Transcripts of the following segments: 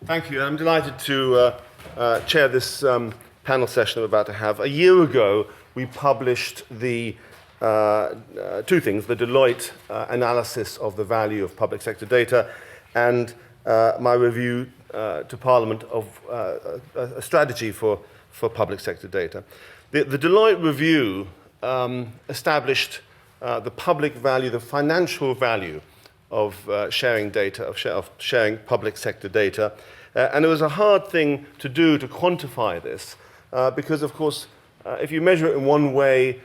Thank you. I'm delighted to chair this panel session I'm about to have. A year ago, we published the two things, the Deloitte analysis of the value of public sector data and my review to Parliament of a strategy for public sector data. The Deloitte review established the public value, the financial value of sharing data, of sharing public sector data. And it was a hard thing to do to quantify this because, of course, if you measure it in one way,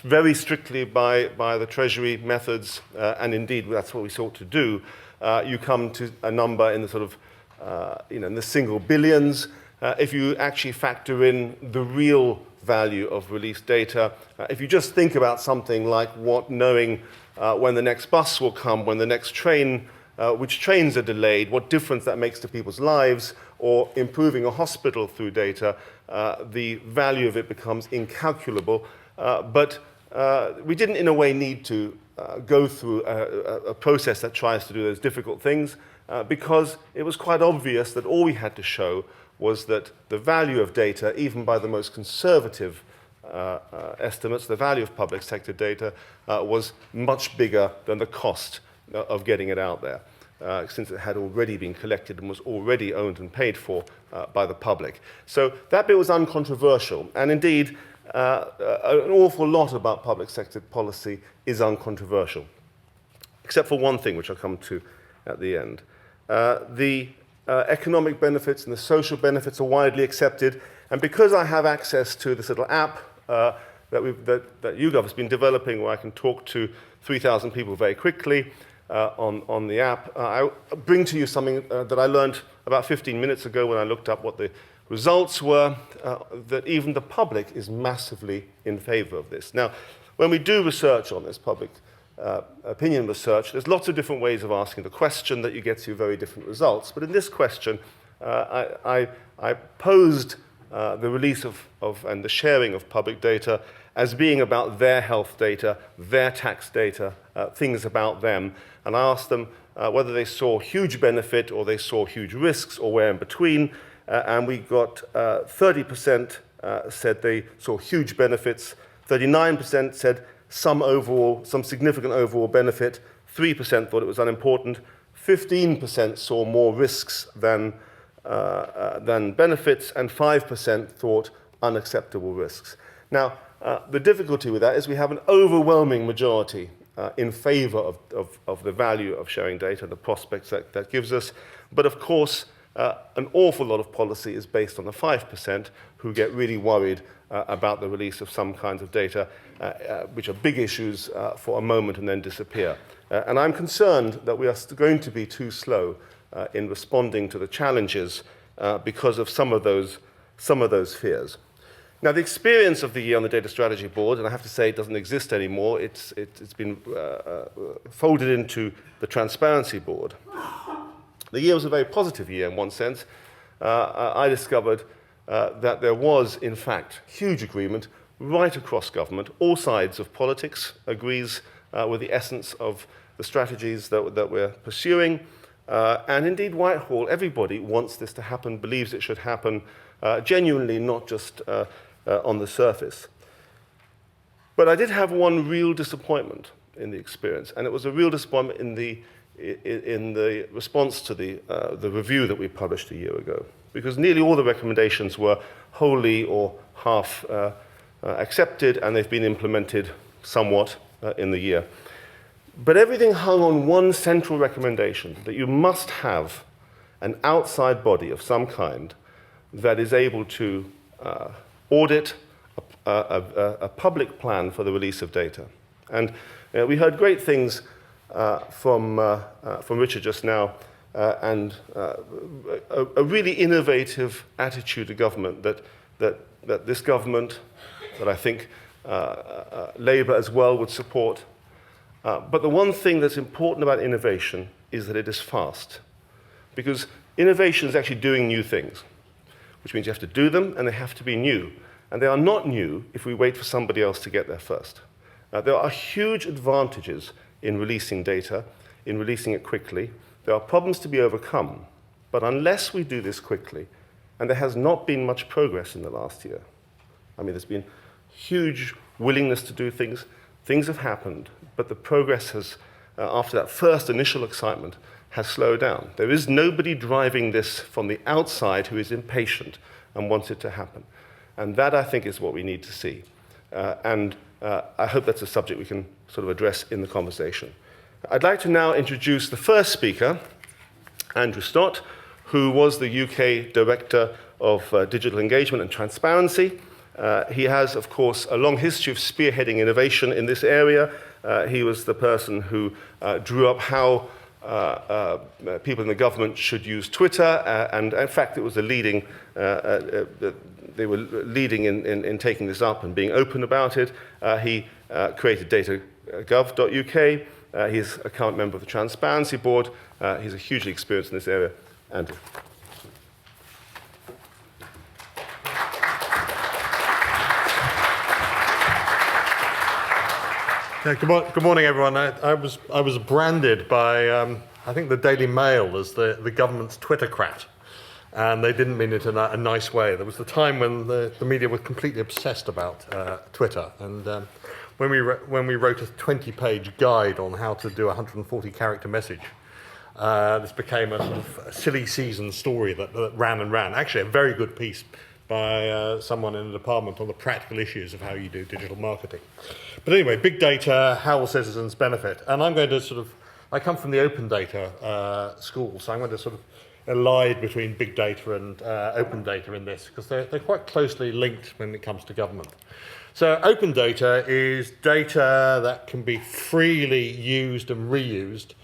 very strictly by the Treasury methods, and indeed that's what we sought to do, you come to a number in the sort of, in the single billions. If you actually factor in the real value of released data, if you just think about something like knowing when the next bus will come, when the next train, which trains are delayed, what difference that makes to people's lives, or improving a hospital through data, the value of it becomes incalculable. But we didn't, in a way, need to go through a process that tries to do those difficult things because it was quite obvious that all we had to show was that the value of data, even by the most conservative estimates, the value of public sector data was much bigger than the cost of getting it out there, since it had already been collected and was already owned and paid for by the public. So that bit was uncontroversial, and indeed, an awful lot about public sector policy is uncontroversial, except for one thing, which I'll come to at the end. The economic benefits and the social benefits are widely accepted, and because I have access to this little app that YouGov has been developing, where I can talk to 3,000 people very quickly on the app, I bring to you something that I learned about 15 minutes ago when I looked up what the results were, that even the public is massively in favor of this. Now, when we do research on this, public opinion research, there's lots of different ways of asking the question that you get to very different results. But in this question, I posed the release of and the sharing of public data as being about their health data, their tax data, things about them. And I asked them whether they saw huge benefit or they saw huge risks or where in between. And we got 30% said they saw huge benefits, 39% said some significant overall benefit, 3% thought it was unimportant, 15% saw more risks than benefits, and 5% thought unacceptable risks. Now, the difficulty with that is we have an overwhelming majority in favor of the value of sharing data, the prospects that gives us. But of course, an awful lot of policy is based on the 5% who get really worried about the release of some kinds of data, which are big issues for a moment and then disappear. And I'm concerned that we are going to be too slow in responding to the challenges because of some of those fears. Now, the experience of the year on the Data Strategy Board, and I have to say it doesn't exist anymore, it's been folded into the Transparency Board. The year was a very positive year in one sense. I discovered that there was, in fact, huge agreement right across government. All sides of politics agrees with the essence of the strategies that we're pursuing. And indeed, Whitehall, everybody wants this to happen, believes it should happen, genuinely, not just on the surface. But I did have one real disappointment in the experience, and it was a real disappointment in the response to the review that we published a year ago, because nearly all the recommendations were wholly or half accepted, and they've been implemented somewhat in the year. But everything hung on one central recommendation, that you must have an outside body of some kind that is able to audit a public plan for the release of data. And we heard great things from Richard just now, and a really innovative attitude to government that this government, that I think Labour as well would support. But the one thing that's important about innovation is that it is fast, because innovation is actually doing new things, which means you have to do them and they have to be new. And they are not new if we wait for somebody else to get there first. There are huge advantages in releasing data, in releasing it quickly. There are problems to be overcome. But unless we do this quickly, and there has not been much progress in the last year. I mean, there's been huge willingness to do things. Things have happened, but the progress has, after that first initial excitement, has slowed down. There is nobody driving this from the outside who is impatient and wants it to happen. And that, I think, is what we need to see. I hope that's a subject we can sort of address in the conversation. I'd like to now introduce the first speaker, Andrew Stott, who was the UK Director of Digital Engagement and Transparency. He has, of course, a long history of spearheading innovation in this area. He was the person who drew up how people in the government should use Twitter, and in fact, it was a leading, they were leading in taking this up and being open about it. He created datagov.uk. He's a current member of the Transparency Board. He's a hugely experienced in this area. Andrew. Yeah, good morning, everyone. I was branded by I think the Daily Mail as the government's Twittercrat, and they didn't mean it in a nice way. There was the time when the media were completely obsessed about Twitter, and when we wrote a 20-page guide on how to do a 140-character message, this became a sort of silly season story that ran and ran. Actually, a very good piece by someone in the department on the practical issues of how you do digital marketing. But anyway, big data, how will citizens benefit? And I'm going to I come from the open data school, so I'm going to sort of elide between big data and open data in this, because they're quite closely linked when it comes to government. So open data is data that can be freely used and reused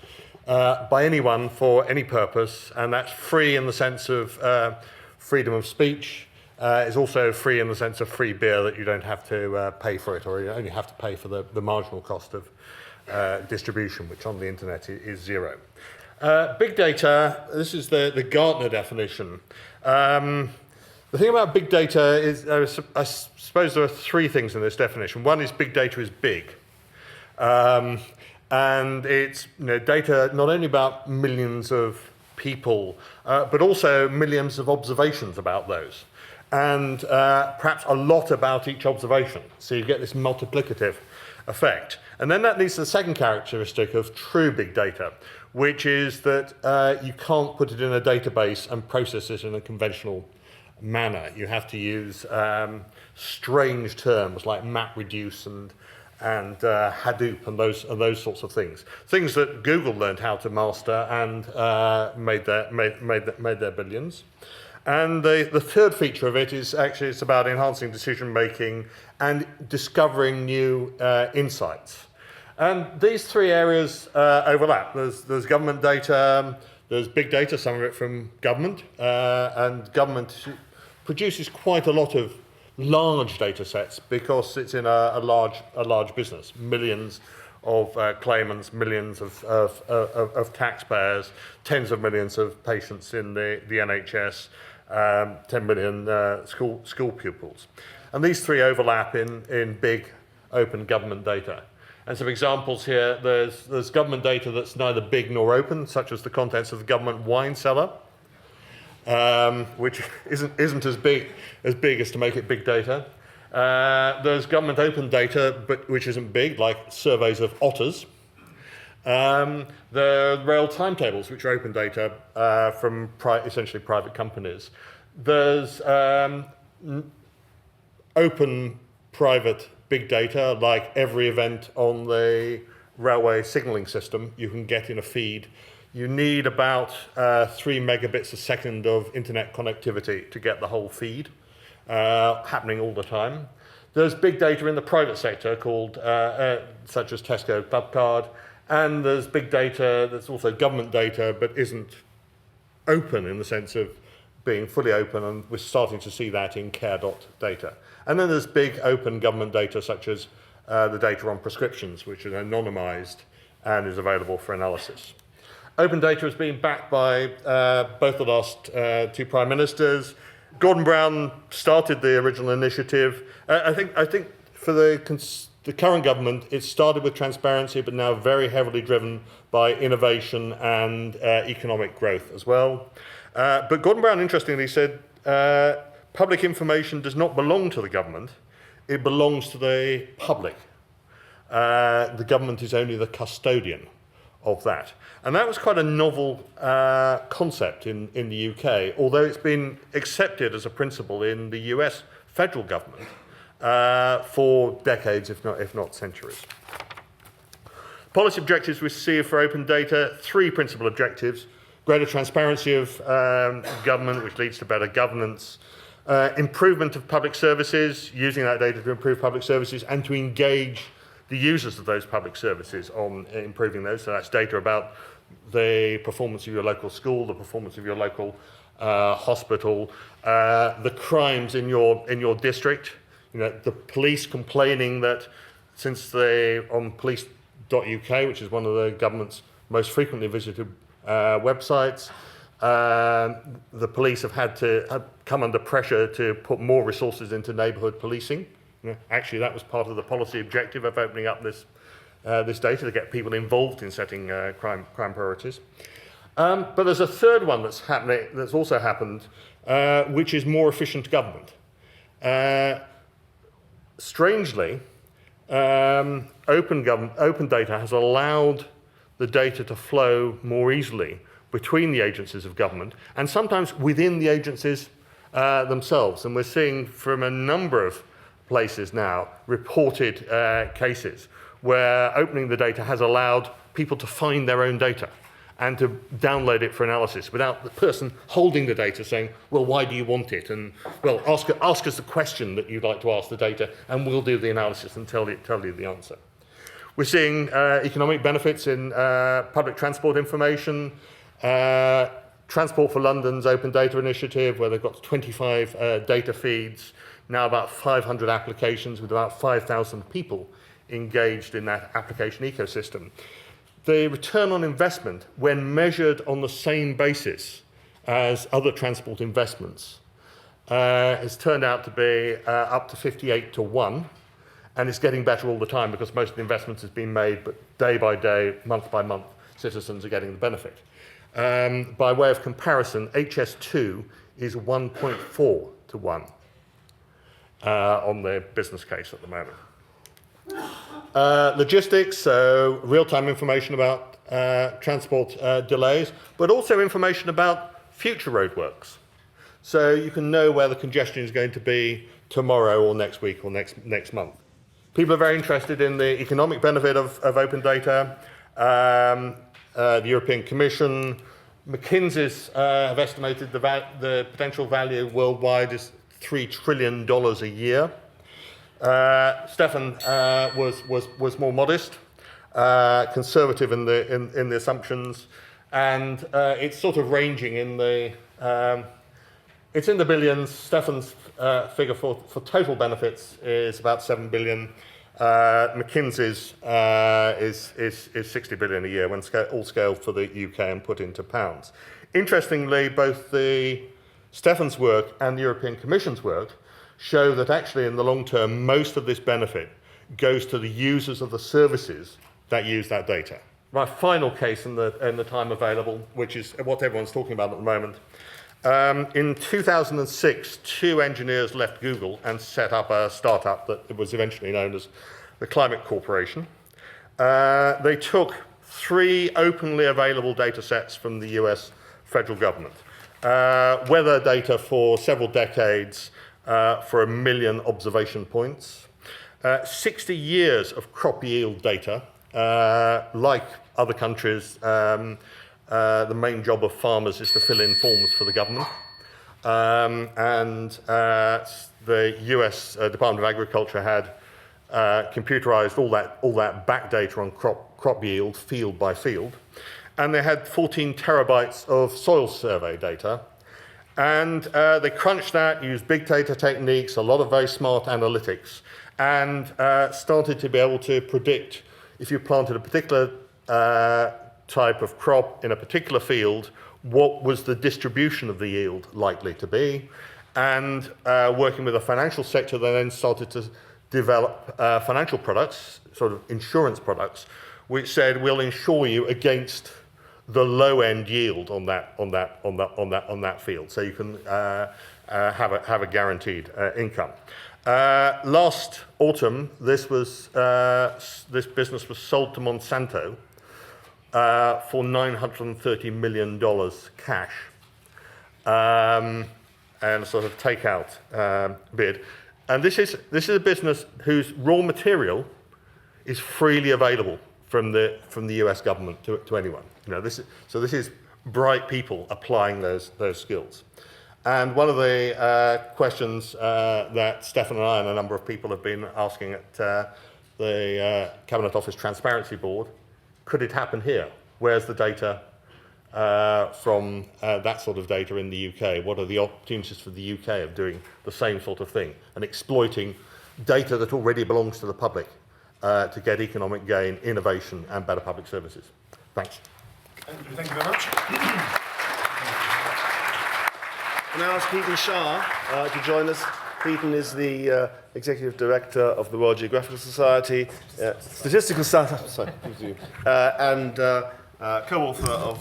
by anyone for any purpose, and that's free in the sense of freedom of speech. It's also free in the sense of free beer, that you don't have to pay for it, or you only have to pay for the marginal cost of distribution, which on the internet is zero. Big data, this is the Gartner definition. The thing about big data is, I suppose there are three things in this definition. One is big data is big. And it's data not only about millions of people, but also millions of observations about those. And perhaps a lot about each observation. So you get this multiplicative effect. And then that leads to the second characteristic of true big data, which is that you can't put it in a database and process it in a conventional manner. You have to use strange terms like MapReduce and Hadoop and those sorts of things. Things that Google learned how to master and made their billions. And the third feature of it is actually it's about enhancing decision making and discovering new insights. And these three areas overlap. There's government data, there's big data, some of it from government, and government produces quite a lot of large data sets because it's in a large business. Millions of claimants, millions of taxpayers, tens of millions of patients in the NHS, 10 million school pupils. And these three overlap in big open government data. And some examples here, there's government data that's neither big nor open, such as the contents of the government wine cellar, which isn't as big as to make it big data. There's government open data, but which isn't big, like surveys of otters. The rail timetables, which are open data from essentially private companies. There's open private big data, like every event on the railway signalling system you can get in a feed. You need about 3 megabits a second of internet connectivity to get the whole feed happening all the time. There's big data in the private sector called, such as Tesco Clubcard, and there's big data that's also government data but isn't open in the sense of being fully open, and we're starting to see that in care.data. And then there's big open government data such as the data on prescriptions, which is anonymized and is available for analysis. Open data has been backed by both the last two prime ministers. Gordon Brown started the original initiative. I think for the the current government, it started with transparency, but now very heavily driven by innovation and economic growth as well. But Gordon Brown, interestingly, said public information does not belong to the government, it belongs to the public. The government is only the custodian of that. And that was quite a novel concept in the UK, although it's been accepted as a principle in the US federal government for decades, if not centuries. Policy objectives we see for open data, 3 principal objectives: greater transparency of government, which leads to better governance, improvement of public services, using that data to improve public services and to engage the users of those public services on improving those. So that's data about the performance of your local school, the performance of your local hospital, the crimes in your district. You know, the police complaining that since on police.uk, which is one of the government's most frequently visited websites, the police have come under pressure to put more resources into neighbourhood policing. You know, actually, that was part of the policy objective of opening up this data to get people involved in setting crime priorities. But there's a third one that's also happened, which is more efficient government. Strangely, open data has allowed the data to flow more easily between the agencies of government and sometimes within the agencies themselves. And we're seeing from a number of places now reported cases where opening the data has allowed people to find their own data and to download it for analysis without the person holding the data saying, well, why do you want it? And, well, ask us the question that you'd like to ask the data and we'll do the analysis and tell you the answer. We're seeing economic benefits in public transport information, Transport for London's Open Data Initiative, where they've got 25 data feeds, now about 500 applications with about 5,000 people engaged in that application ecosystem. The return on investment, when measured on the same basis as other transport investments, has turned out to be up to 58 to 1, and it's getting better all the time because most of the investment has been made, but day by day, month by month, citizens are getting the benefit. By way of comparison, HS2 is 1.4 to 1 on their business case at the moment. Logistics, so real-time information about transport delays, but also information about future roadworks. So you can know where the congestion is going to be tomorrow or next week or next month. People are very interested in the economic benefit of open data. The European Commission, McKinsey's have estimated the potential value worldwide is $3 trillion a year. Stephan was more modest, conservative in the assumptions, and it's sort of ranging in the it's in the billions. Stephan's figure for total benefits is about 7 billion. McKinsey's is 60 billion a year when all scaled for the UK and put into pounds. Interestingly, both Stephan's work and the European Commission's work show that actually in the long term, most of this benefit goes to the users of the services that use that data. My final case in the time available, which is what everyone's talking about at the moment. In 2006, 2 engineers left Google and set up a startup that was eventually known as the Climate Corporation. They took 3 openly available data sets from the US federal government. Weather data for several decades, for 1 million observation points. 60 years of crop yield data. Like other countries, the main job of farmers is to fill in forms for the government. The US Department of Agriculture had computerized all that back data on crop yield, field by field. And they had 14 terabytes of soil survey data. And they crunched that, used big data techniques, a lot of very smart analytics, and started to be able to predict if you planted a particular type of crop in a particular field, what was the distribution of the yield likely to be. And working with the financial sector, they then started develop financial products, sort of insurance products, which said we'll insure you against the low-end yield on that field, so you can have a guaranteed income. Last autumn, this business was sold to Monsanto for $930 million cash, and a sort of takeout bid. And this is a business whose raw material is freely available from the US government to anyone. This is bright people applying those skills. And one of the questions that Stephan and I and a number of people have been asking at the Cabinet Office Transparency Board, could it happen here? Where's the data from that sort of data in the UK? What are the opportunities for the UK of doing the same sort of thing and exploiting data that already belongs to the public to get economic gain, innovation, and better public services? Thanks. Thank you very much. I'll now ask Hetan Shah to join us. Hetan is the Executive Director of the Royal Geographical Society, Statistical Society, and co-author of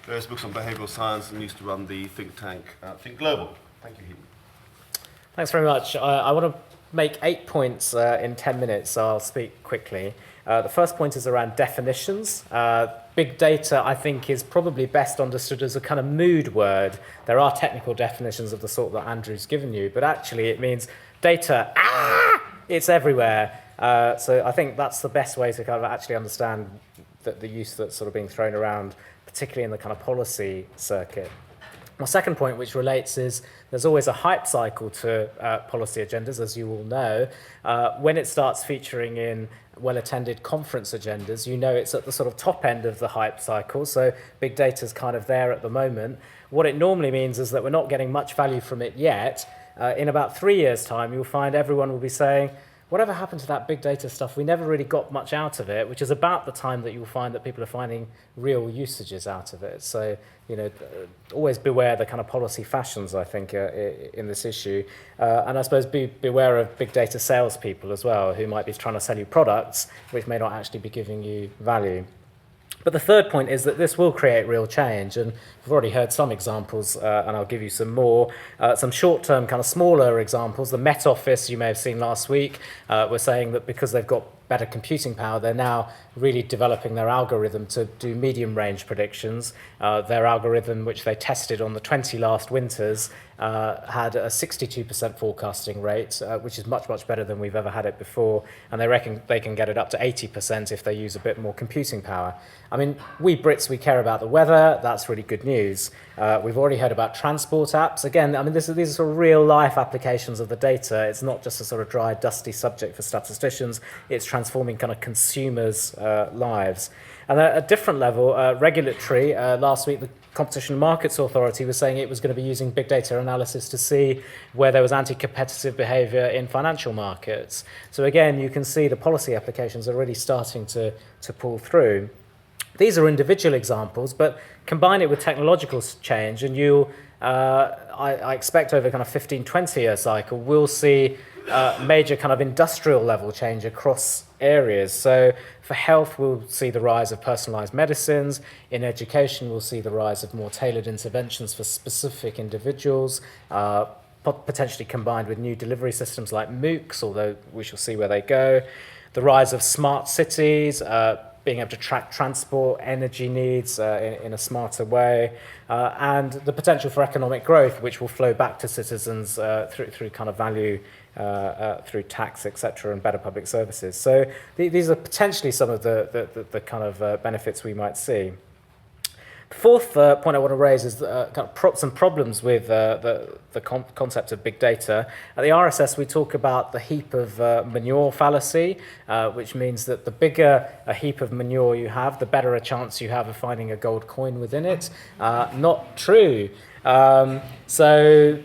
various books on behavioural science, and used to run the think tank Think Global. Thank you, Hetan. Thanks very much. I want to make 8 points in 10 minutes, so I'll speak quickly. The first point is around definitions. Big data, I think, is probably best understood as a kind of mood word. There are technical definitions of the sort that Andrew's given you, but actually it means data, it's everywhere. So I think that's the best way to kind of actually understand the use that's sort of being thrown around, particularly in the kind of policy circuit. My second point, which relates, is there's always a hype cycle to policy agendas, as you all know. When it starts featuring in well-attended conference agendas, you know it's at the sort of top end of the hype cycle, so big data's kind of there at the moment. What it normally means is that we're not getting much value from it yet. In about 3 years' time, you'll find everyone will be saying, whatever happened to that big data stuff? We never really got much out of it, which is about the time that you'll find that people are finding real usages out of it. So, always beware the kind of policy fashions, I think, in this issue. And I suppose beware of big data salespeople as well, who might be trying to sell you products which may not actually be giving you value. But the third point is that this will create real change, and we've already heard some examples, and I'll give you some more. Some short-term, kind of smaller examples. The Met Office, you may have seen last week, were saying that because they've got better computing power, they're now really developing their algorithm to do medium-range predictions. Their algorithm, which they tested on the 20 last winters, had a 62% forecasting rate, which is much, much better than we've ever had it before. And they reckon they can get it up to 80% if they use a bit more computing power. I mean, we Brits, we care about the weather. That's really good news. We've already heard about transport apps. Again, I mean, these are sort of real-life applications of the data. It's not just a sort of dry, dusty subject for statisticians. It's transforming kind of consumers' lives. And at a different level, regulatory, last week the Competition and Markets Authority was saying it was going to be using big data analysis to see where there was anti-competitive behaviour in financial markets. So again, you can see the policy applications are really starting to pull through. These are individual examples, but combine it with technological change and you'll, I expect over kind of 15, 20-year cycle, we'll see major kind of industrial level change across areas. So for health, we'll see the rise of personalized medicines. In education, we'll see the rise of more tailored interventions for specific individuals, potentially combined with new delivery systems like MOOCs, although we shall see where they go. The rise of smart cities, being able to track transport, energy needs in a smarter way, and the potential for economic growth, which will flow back to citizens through kind of value, through tax, etc., and better public services. So these are potentially some of the kind of benefits we might see. The fourth point I want to raise is kind of some problems with the concept of big data. At the RSS, we talk about the heap of manure fallacy, which means that the bigger a heap of manure you have, the better a chance you have of finding a gold coin within it. Not true. So,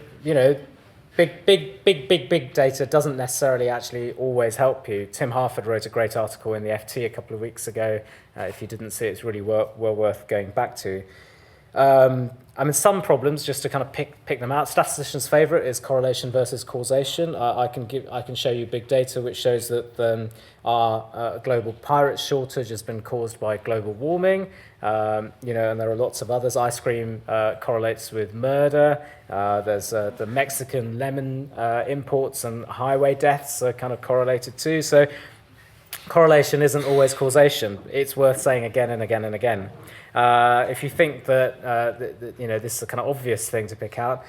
big data doesn't necessarily actually always help you. Tim Harford wrote a great article in the FT a couple of weeks ago. If you didn't see it, it's really well worth going back to. I mean, some problems, just to kind of pick them out. Statisticians' favourite is correlation versus causation. I can show you big data which shows that our global pirate shortage has been caused by global warming. And there are lots of others. Ice cream correlates with murder. There's the Mexican lemon imports and highway deaths are kind of correlated too. So correlation isn't always causation. It's worth saying again and again and again. If you think that this is a kind of obvious thing to pick out,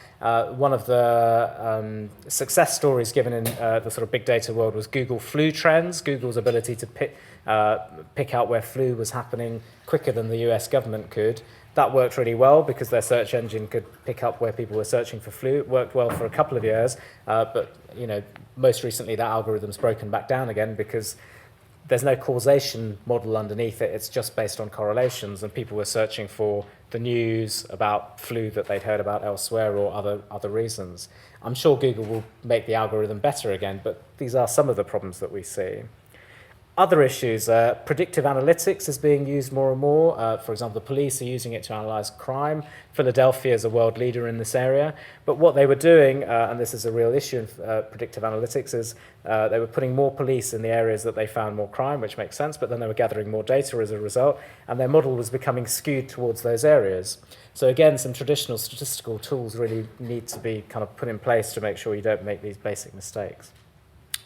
one of the success stories given in the sort of big data world was Google flu trends. Google's ability to pick out where flu was happening quicker than the US government could. That worked really well because their search engine could pick up where people were searching for flu. It worked well for a couple of years, but most recently that algorithm's broken back down again because there's no causation model underneath it. It's just based on correlations, and people were searching for the news about flu that they'd heard about elsewhere or other reasons. I'm sure Google will make the algorithm better again, but these are some of the problems that we see. Other issues, predictive analytics is being used more and more. For example, the police are using it to analyze crime. Philadelphia is a world leader in this area. But what they were doing, and this is a real issue in predictive analytics, is they were putting more police in the areas that they found more crime, which makes sense, but then they were gathering more data as a result, and their model was becoming skewed towards those areas. So again, some traditional statistical tools really need to be kind of put in place to make sure you don't make these basic mistakes.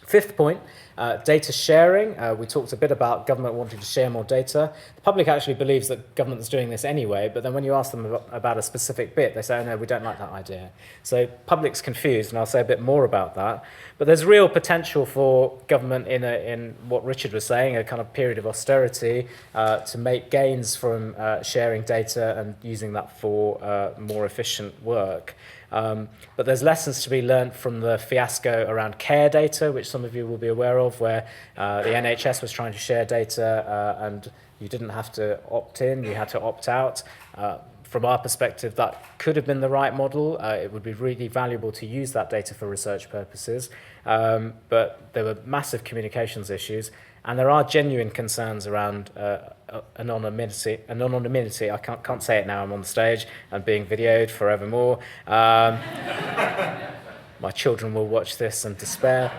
Fifth point, data sharing. We talked a bit about government wanting to share more data. The public actually believes that government is doing this anyway, but then when you ask them about a specific bit, they say, oh, no, we don't like that idea. So public's confused, and I'll say a bit more about that. But there's real potential for government in what Richard was saying, a kind of period of austerity, to make gains from sharing data and using that for more efficient work. But there's lessons to be learned from the fiasco around care data, which some of you will be aware of, where the NHS was trying to share data and you didn't have to opt in, you had to opt out. From our perspective, that could have been the right model. It would be really valuable to use that data for research purposes. But there were massive communications issues, and there are genuine concerns around anonymity. I can't say it now, I'm on the stage and being videoed forevermore. My children will watch this and despair.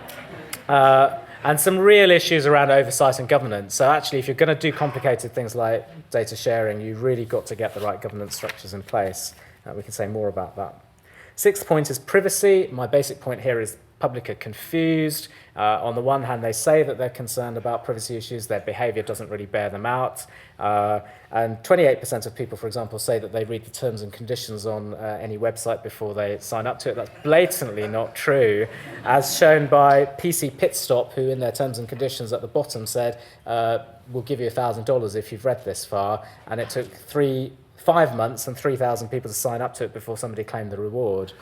And some real issues around oversight and governance. So actually, if you're going to do complicated things like data sharing, you've really got to get the right governance structures in place. We can say more about that. Sixth point is privacy. My basic point here is public are confused. On the one hand, they say that they're concerned about privacy issues. Their behavior doesn't really bear them out. And 28% of people, for example, say that they read the terms and conditions on any website before they sign up to it. That's blatantly not true, as shown by PC Pit Stop, who in their terms and conditions at the bottom said, we'll give you $1,000 if you've read this far. And it took 5 months and 3,000 people to sign up to it before somebody claimed the reward.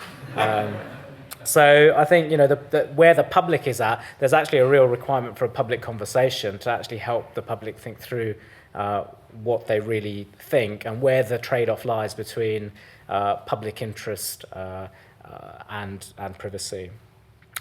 So I think, where the public is at, there's actually a real requirement for a public conversation to actually help the public think through what they really think and where the trade-off lies between public interest and privacy.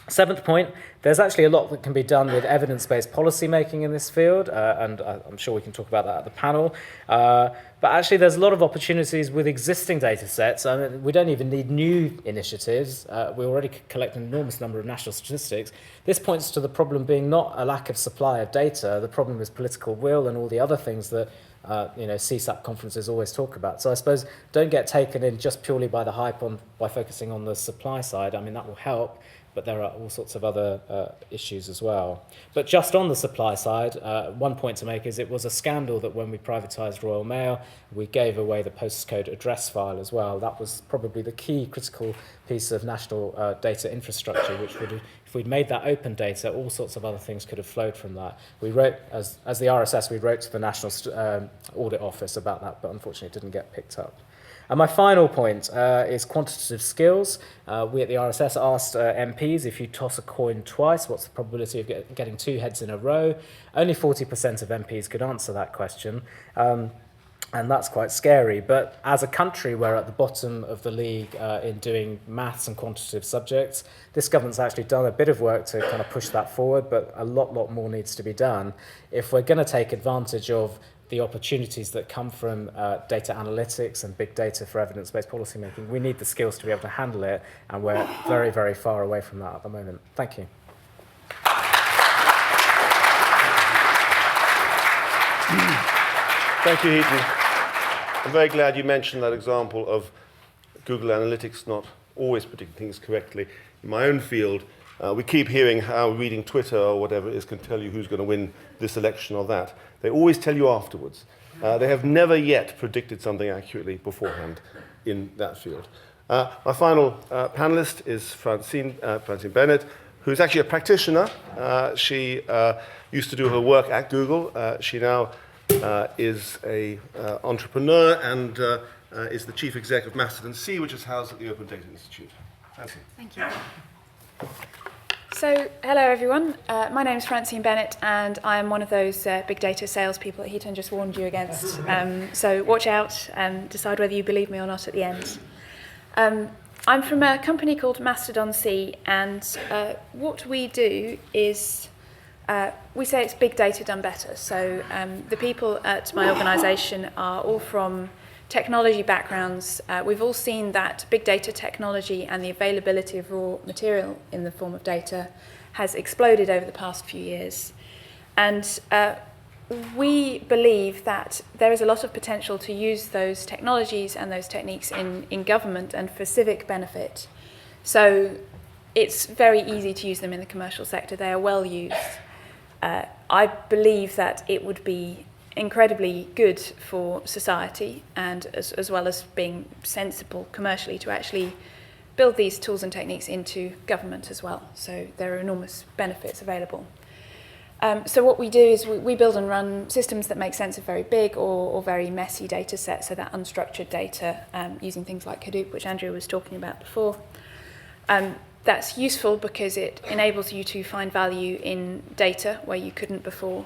Seventh point, there's actually a lot that can be done with evidence-based policy making in this field, and I'm sure we can talk about that at the panel. But actually, there's a lot of opportunities with existing data sets. I mean, we don't even need new initiatives. We already collect an enormous number of national statistics. This points to the problem being not a lack of supply of data. The problem is political will and all the other things that CSaP conferences always talk about. So I suppose don't get taken in just purely by the hype by focusing on the supply side. I mean, that will help, but there are all sorts of other issues as well. But just on the supply side, one point to make is it was a scandal that when we privatised Royal Mail, we gave away the postcode address file as well. That was probably the key critical piece of national data infrastructure, which would have, if we'd made that open data, all sorts of other things could have flowed from that. We wrote, as the RSS, we wrote to the National Audit Office about that, but unfortunately it didn't get picked up. And my final point is quantitative skills. We at the RSS asked MPs, if you toss a coin twice, what's the probability of getting 2 heads in a row? Only 40% of MPs could answer that question. And that's quite scary. But as a country, we're at the bottom of the league in doing maths and quantitative subjects. This government's actually done a bit of work to kind of push that forward, but a lot more needs to be done. If we're going to take advantage of the opportunities that come from data analytics and big data for evidence-based policymaking. We need the skills to be able to handle it, and we're very, very far away from that at the moment. Thank you. Thank you, Hetan. I'm very glad you mentioned that example of Google Analytics not always predicting things correctly. In my own field, we keep hearing how reading Twitter or whatever it is can tell you who's going to win this election or that. They always tell you afterwards. They have never yet predicted something accurately beforehand in that field. My final panelist is Francine Bennett, who's actually a practitioner. She used to do her work at Google. She now is an entrepreneur and is the chief exec of Mastodon C, which is housed at the Open Data Institute. Francine. Thank you. So, hello everyone. My name is Francine Bennett, and I am one of those big data salespeople that Hetan just warned you against. So watch out and decide whether you believe me or not at the end. I'm from a company called Mastodon C, and what we do is we say it's big data done better. So the people at my organisation are all from technology backgrounds. We've all seen that big data technology and the availability of raw material in the form of data has exploded over the past few years. And we believe that there is a lot of potential to use those technologies and those techniques in government and for civic benefit. So it's very easy to use them in the commercial sector. They are well used. I believe that it would be incredibly good for society, and as well as being sensible commercially, to actually build these tools and techniques into government as well. So there are enormous benefits available. So what we do is we build and run systems that make sense of very big or very messy data sets, so that unstructured data, using things like Hadoop, which Andrew was talking about before. That's useful because it enables you to find value in data where you couldn't before.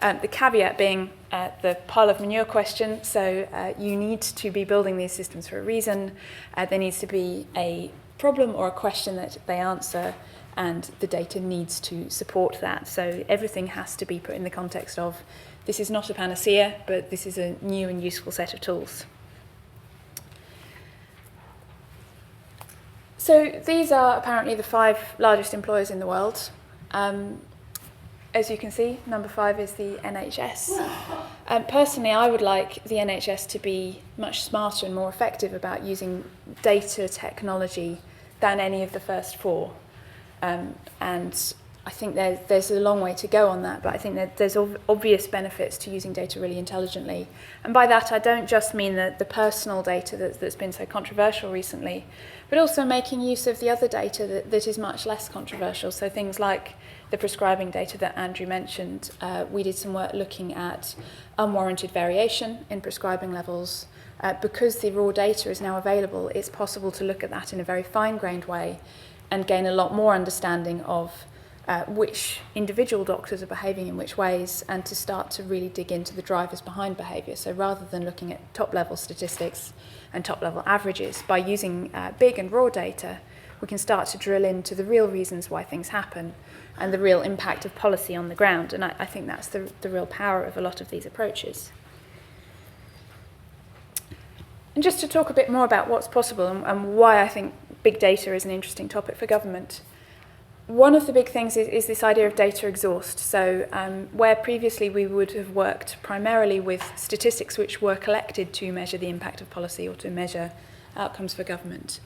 The caveat being the pile of manure question. So you need to be building these systems for a reason. There needs to be a problem or a question that they answer, and the data needs to support that. So everything has to be put in the context of, this is not a panacea, but this is a new and useful set of tools. So these are apparently the 5 largest employers in the world. As you can see, number 5 is the NHS. Personally, I would like the NHS to be much smarter and more effective about using data technology than any of the first 4. And I think there's a long way to go on that, but I think that there's obvious benefits to using data really intelligently. And by that, I don't just mean the personal data that's been so controversial recently, but also making use of the other data that is much less controversial. So things like the prescribing data that Andrew mentioned. We did some work looking at unwarranted variation in prescribing levels. Because the raw data is now available, it's possible to look at that in a very fine-grained way and gain a lot more understanding of which individual doctors are behaving in which ways, and to start to really dig into the drivers behind behaviour. So rather than looking at top-level statistics and top-level averages, by using big and raw data, we can start to drill into the real reasons why things happen and the real impact of policy on the ground. And I think that's the real power of a lot of these approaches. And just to talk a bit more about what's possible and why I think big data is an interesting topic for government. One of the big things is this idea of data exhaust. So where previously we would have worked primarily with statistics which were collected to measure the impact of policy or to measure outcomes for government,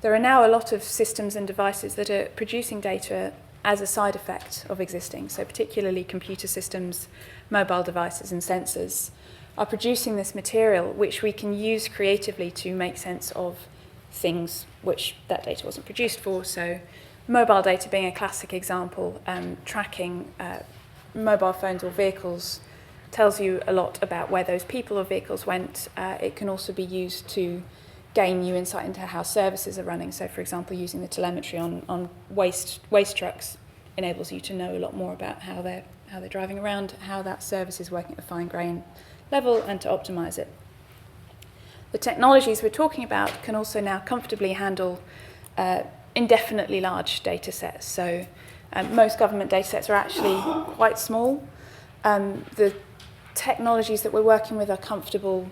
there are now a lot of systems and devices that are producing data as a side effect of existing. So particularly computer systems, mobile devices and sensors are producing this material which we can use creatively to make sense of things which that data wasn't produced for. So mobile data being a classic example, tracking mobile phones or vehicles tells you a lot about where those people or vehicles went. It can also be used to gain new insight into how services are running. So for example, using the telemetry on waste trucks enables you to know a lot more about how they're driving around, how that service is working at a fine-grained level, and to optimize it. The technologies we're talking about can also now comfortably handle indefinitely large data sets. So most government data sets are actually quite small. The technologies that we're working with are comfortable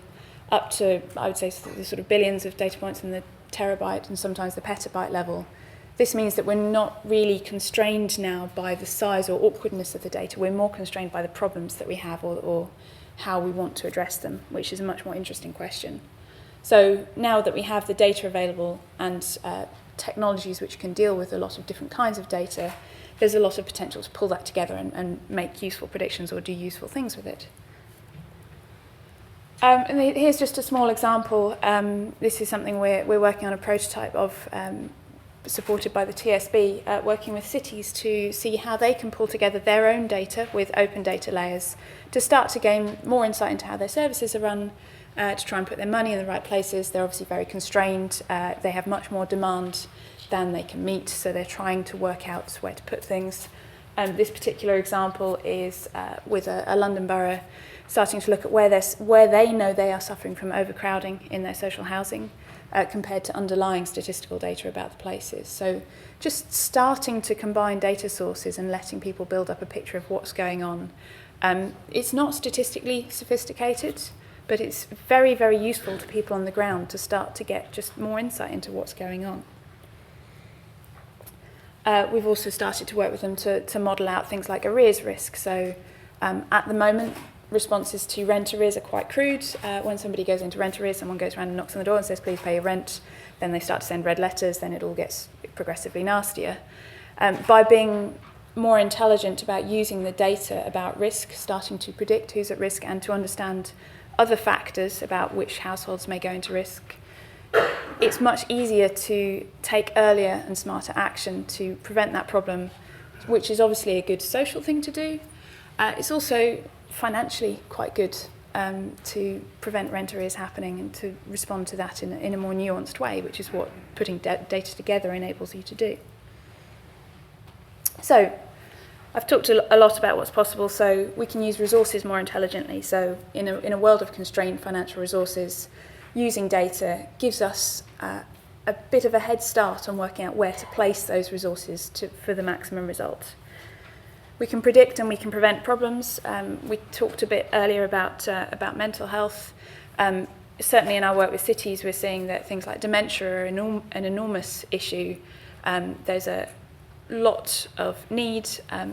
up to, I would say, the sort of billions of data points in the terabyte and sometimes the petabyte level. This means that we're not really constrained now by the size or awkwardness of the data. We're more constrained by the problems that we have or how we want to address them, which is a much more interesting question. So now that we have the data available and technologies which can deal with a lot of different kinds of data, there's a lot of potential to pull that together and make useful predictions or do useful things with it. And here's just a small example. This is something we're working on a prototype of, supported by the TSB, working with cities to see how they can pull together their own data with open data layers to start to gain more insight into how their services are run, to try and put their money in the right places. They're obviously very constrained. They have much more demand than they can meet, so they're trying to work out where to put things. This particular example is with a London borough starting to look at where they know they are suffering from overcrowding in their social housing compared to underlying statistical data about the places. So just starting to combine data sources and letting people build up a picture of what's going on. It's not statistically sophisticated, but it's very, very useful to people on the ground to start to get just more insight into what's going on. We've also started to work with them to model out things like arrears risk. So at the moment, responses to rent arrears are quite crude. When somebody goes into rent arrears, someone goes around and knocks on the door and says, please pay your rent. Then they start to send red letters, then it all gets progressively nastier. By being more intelligent about using the data about risk, starting to predict who's at risk and to understand other factors about which households may go into risk, it's much easier to take earlier and smarter action to prevent that problem, which is obviously a good social thing to do. It's also financially quite good to prevent rent arrears happening and to respond to that in a more nuanced way, which is what putting data together enables you to do. So I've talked a lot about what's possible, so we can use resources more intelligently. So in a world of constrained financial resources, using data gives us a bit of a head start on working out where to place those resources for the maximum result. We can predict and we can prevent problems. We talked a bit earlier about mental health. Certainly in our work with cities, we're seeing that things like dementia are an enormous issue. There's a lot of need.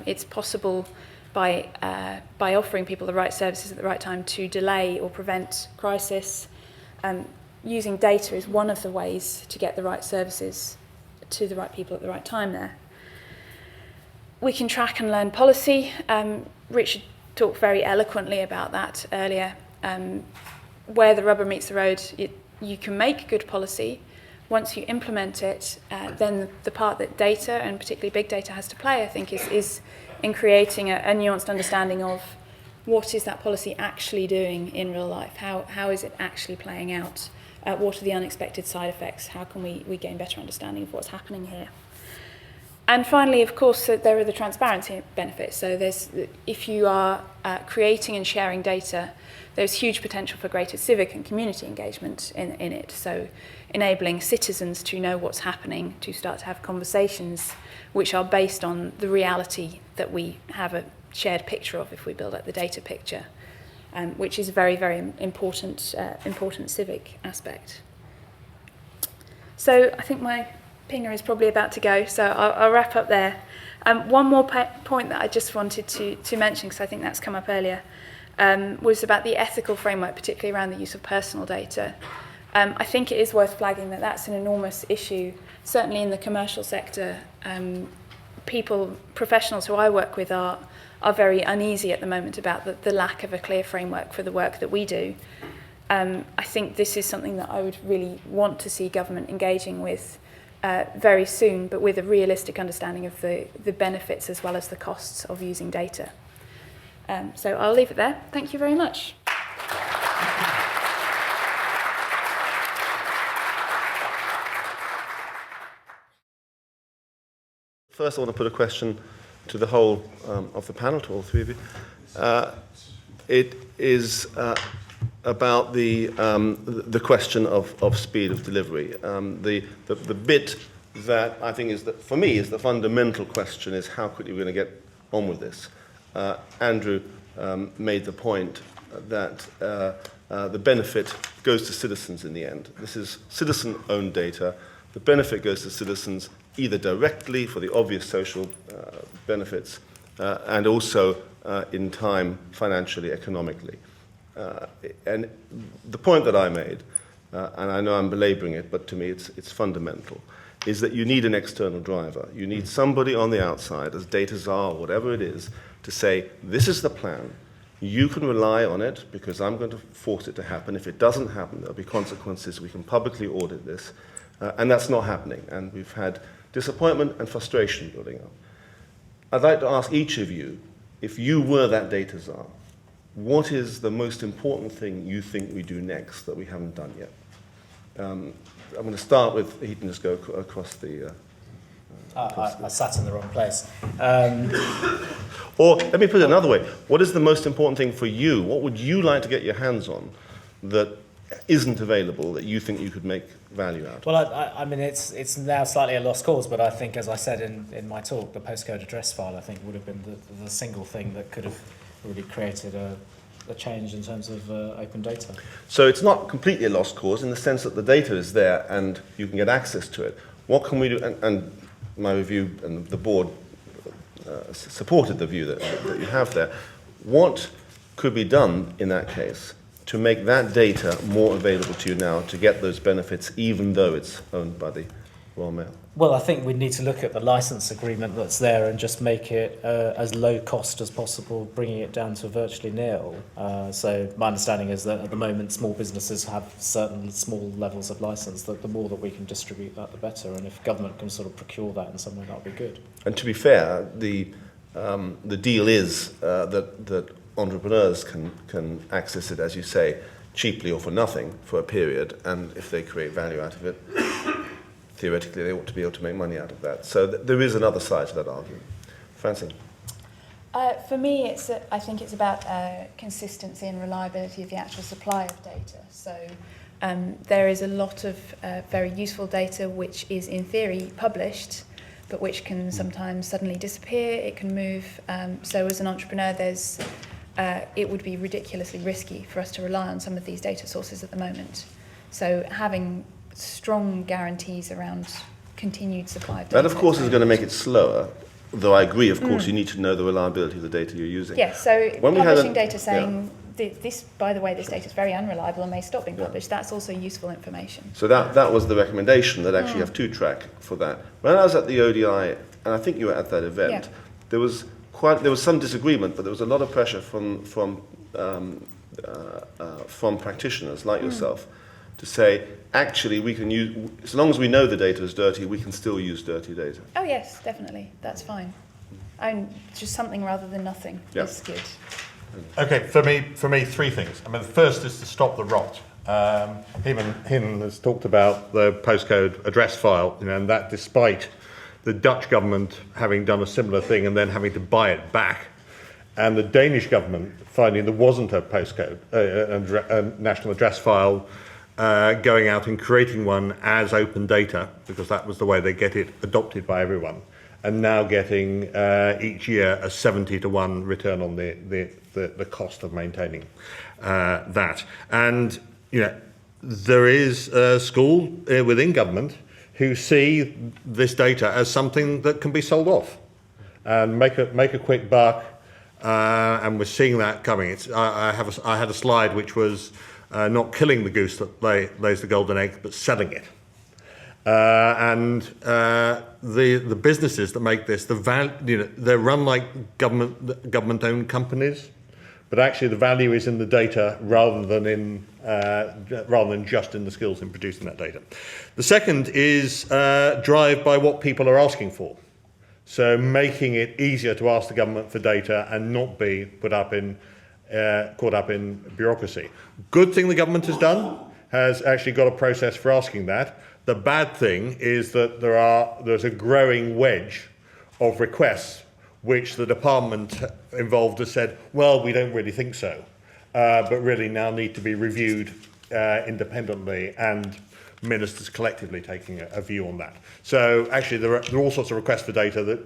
It's possible by offering people the right services at the right time to delay or prevent crisis. Using data is one of the ways to get the right services to the right people at the right time there. We can track and learn policy. Richard talked very eloquently about that earlier. Where the rubber meets the road, you can make good policy. Once you implement it, then the part that data, and particularly big data, has to play, I think, is in creating a nuanced understanding of what is that policy actually doing in real life? How is it actually playing out? What are the unexpected side effects? How can we gain better understanding of what's happening here? And finally, of course, there are the transparency benefits. So if you are creating and sharing data, there's huge potential for greater civic and community engagement in it. So enabling citizens to know what's happening, to start to have conversations which are based on the reality that we have a shared picture of if we build up the data picture, which is a very, very important civic aspect. So I think my pinger is probably about to go, so I'll wrap up there. One more point that I just wanted to mention, because I think that's come up earlier, was about the ethical framework, particularly around the use of personal data. I think it is worth flagging that that's an enormous issue, certainly in the commercial sector. Professionals who I work with are very uneasy at the moment about the lack of a clear framework for the work that we do. I think this is something that I would really want to see government engaging with very soon, but with a realistic understanding of the benefits as well as the costs of using data. So I'll leave it there. Thank you very much. First, I want to put a question to the whole of the panel, to all three of you. It is about the question of speed of delivery. The bit that I think is, for me, is the fundamental question is how quickly we're going to get on with this. Andrew made the point that the benefit goes to citizens in the end. This is citizen-owned data. The benefit goes to citizens either directly for the obvious social benefits and also in time financially, economically. And the point that I made, and I know I'm belaboring it, but to me it's fundamental, is that you need an external driver. You need somebody on the outside, as data czar, whatever it is, to say, this is the plan. You can rely on it because I'm going to force it to happen. If it doesn't happen, there'll be consequences. We can publicly audit this. And that's not happening. And we've had disappointment and frustration building up. I'd like to ask each of you, if you were that data czar, what is the most important thing you think we do next that we haven't done yet? I'm going to start with Hetan, just go across the... I sat in the wrong place. Or let me put it another way. What is the most important thing for you? What would you like to get your hands on that isn't available that you think you could make value out of? Well, I mean, it's now slightly a lost cause, but I think, as I said in my talk, the postcode address file, I think, would have been the single thing that could have really created a change in terms of open data. So it's not completely a lost cause in the sense that the data is there and you can get access to it. What can we do? And my review and the board supported the view that you have there. What could be done in that case to make that data more available to you now to get those benefits, even though it's owned by the Royal Mail? Well, I think we need to look at the license agreement that's there and just make it as low cost as possible, bringing it down to virtually nil. So my understanding is that at the moment small businesses have certain small levels of license, that the more that we can distribute that, the better. And if government can sort of procure that in some way, that would be good. And to be fair, the deal is that entrepreneurs can access it, as you say, cheaply or for nothing for a period, and if they create value out of it, theoretically, they ought to be able to make money out of that. So there is another side to that argument. Francine? For me, I think it's about consistency and reliability of the actual supply of data. So there is a lot of very useful data which is, in theory, published, but which can sometimes suddenly disappear. It can move. So as an entrepreneur, it would be ridiculously risky for us to rely on some of these data sources at the moment. So having strong guarantees around continued supply of data. That, of course, is going to make it slower, though I agree, of course, you need to know the reliability of the data you're using. Yes, so when publishing data saying, this, by the way, this data is very unreliable and may stop being published, that's also useful information. So that was the recommendation, that actually have two-track for that. When I was at the ODI, and I think you were at that event, there was some disagreement, but there was a lot of pressure from practitioners like yourself to say, actually, we can use, as long as we know the data is dirty, we can still use dirty data. Oh yes, definitely, that's fine. Just something rather than nothing is good. Okay, for me, three things. I mean, the first is to stop the rot. Hetan has talked about the postcode address file, and that despite the Dutch government having done a similar thing and then having to buy it back, and the Danish government finding there wasn't a postcode, a national address file, going out and creating one as open data, because that was the way they get it adopted by everyone, and now getting each year a 70-to-1 return on the cost of maintaining that. And there is a school within government who see this data as something that can be sold off and make a quick buck, and we're seeing that coming. I had a slide which was not killing the goose that lays the golden egg, but selling it. And the businesses that make this, they're run like government-owned companies, but actually the value is in the data rather than just in the skills in producing that data. The second is drive by what people are asking for. So making it easier to ask the government for data and not be caught up in bureaucracy. Good thing the government has done, has actually got a process for asking that. The bad thing is that there's a growing wedge of requests which the department involved has said, well, we don't really think so, but really now need to be reviewed independently, and ministers collectively taking a view on that. So actually there are all sorts of requests for data that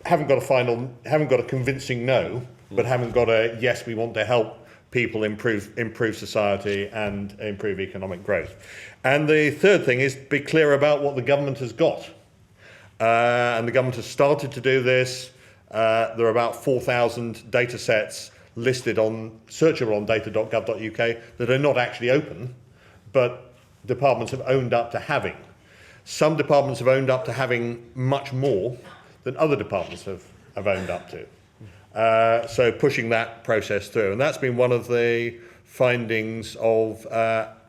haven't got a convincing no, but haven't got a yes, we want to help people, improve society, and improve economic growth. And the third thing is be clear about what the government has got. And the government has started to do this. There are about 4,000 data sets listed searchable on data.gov.uk that are not actually open, but departments have owned up to having. Some departments have owned up to having much more than other departments have owned up to. So pushing that process through. And that's been one of the findings of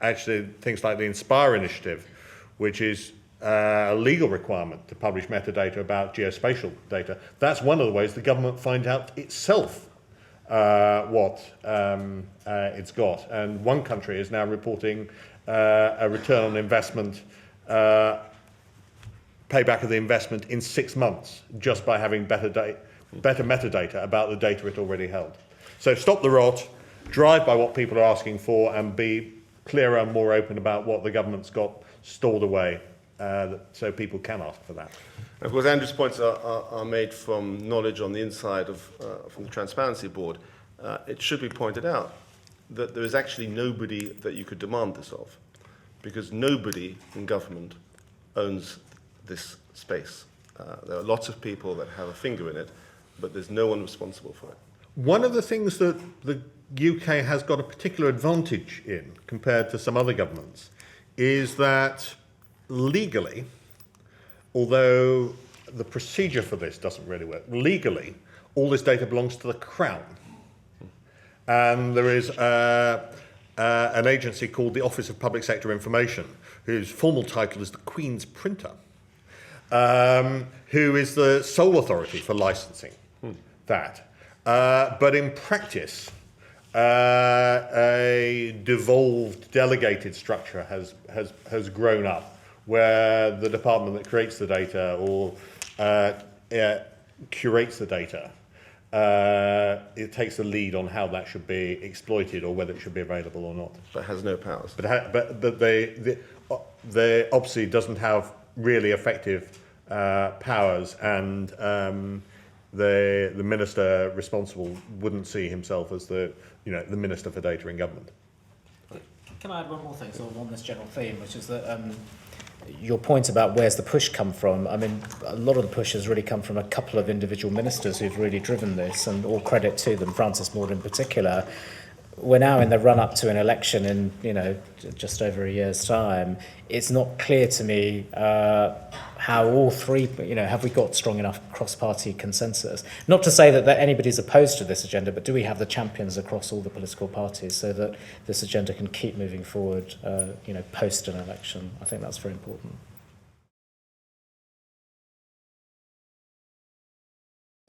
actually things like the Inspire initiative, which is a legal requirement to publish metadata about geospatial data. That's one of the ways the government finds out itself what it's got. And one country is now reporting a return on investment, payback of the investment in 6 months, just by having better metadata about the data it already held. So stop the rot, drive by what people are asking for, and be clearer and more open about what the government's got stored away, so people can ask for that. Of course, Andrew's points are made from knowledge on the inside of from the Transparency Board. It should be pointed out that there is actually nobody that you could demand this of, because nobody in government owns this space. There are lots of people that have a finger in it, but there's no one responsible for it. One of the things that the UK has got a particular advantage in compared to some other governments is that legally, although the procedure for this doesn't really work, legally, all this data belongs to the Crown. And there is an agency called the Office of Public Sector Information, whose formal title is the Queen's Printer, who is the sole authority for licensing that. But in practice, a devolved, delegated structure has grown up, where the department that creates the data or curates the data, it takes the lead on how that should be exploited or whether it should be available or not. But has no powers. But they obviously doesn't have really effective powers, and the minister responsible wouldn't see himself as the minister for data in government. Can I add one more thing sort of on this general theme, which is that your point about where's the push come from, I mean, a lot of the push has really come from a couple of individual ministers who've really driven this, and all credit to them, Francis Maude in particular. We're now in the run-up to an election in, just over a year's time. It's not clear to me how all three, have we got strong enough cross-party consensus? Not to say that anybody's opposed to this agenda, but do we have the champions across all the political parties so that this agenda can keep moving forward, post an election? I think that's very important.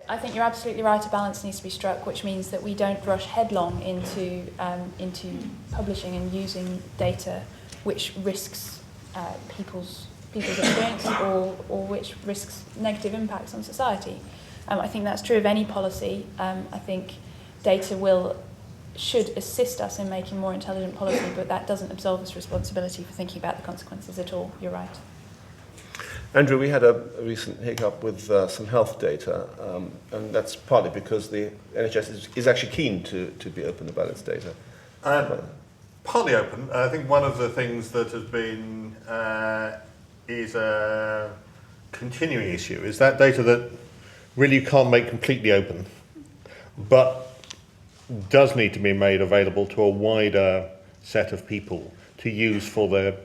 I think you're absolutely right. A balance needs to be struck, which means that we don't rush headlong into publishing and using data which risks people's experience or which risks negative impacts on society. I think that's true of any policy. I think data should assist us in making more intelligent policy, but that doesn't absolve us responsibility for thinking about the consequences at all. You're right. Andrew, we had a recent hiccup with some health data, and that's partly because the NHS is actually keen to be open about its data. Partly open. I think one of the things that has been is a continuing issue is that data that really you can't make completely open, but does need to be made available to a wider set of people to use for the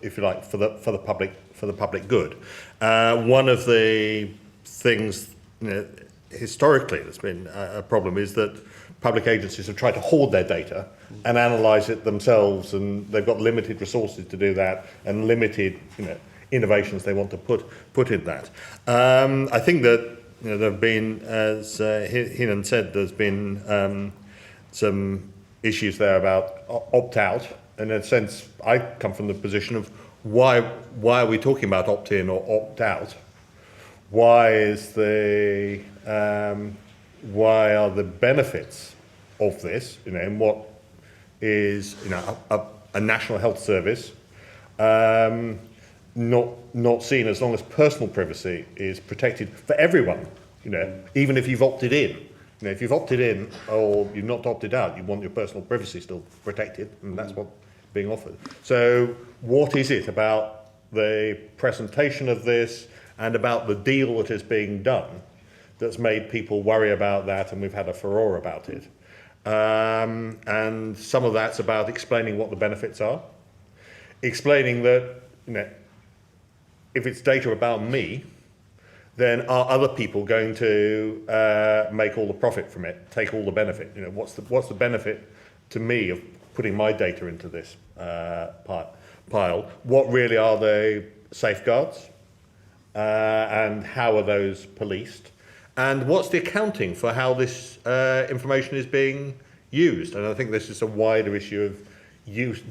if you like, for the public good. One of the things historically that's been a problem is that public agencies have tried to hoard their data and analyse it themselves, and they've got limited resources to do that and limited innovations they want to put in that. I think that there have been, as Hetan said, there's been some issues there about opt-out. In a sense, I come from the position of why are we talking about opt-in or opt-out? Why are the benefits of this, and what is a national health service not seen as long as personal privacy is protected for everyone, even if you've opted in, if you've opted in or you've not opted out, you want your personal privacy still protected, and that's what's being offered. So what is it about the presentation of this and about the deal that is being done that's made people worry about that, and we've had a furore about it? And some of that's about explaining what the benefits are, explaining that if it's data about me, then are other people going to make all the profit from it, take all the benefit? What's the benefit to me of putting my data into this pile? What really are the safeguards, and how are those policed? And what's the accounting for how this information is being used? And I think this is a wider issue of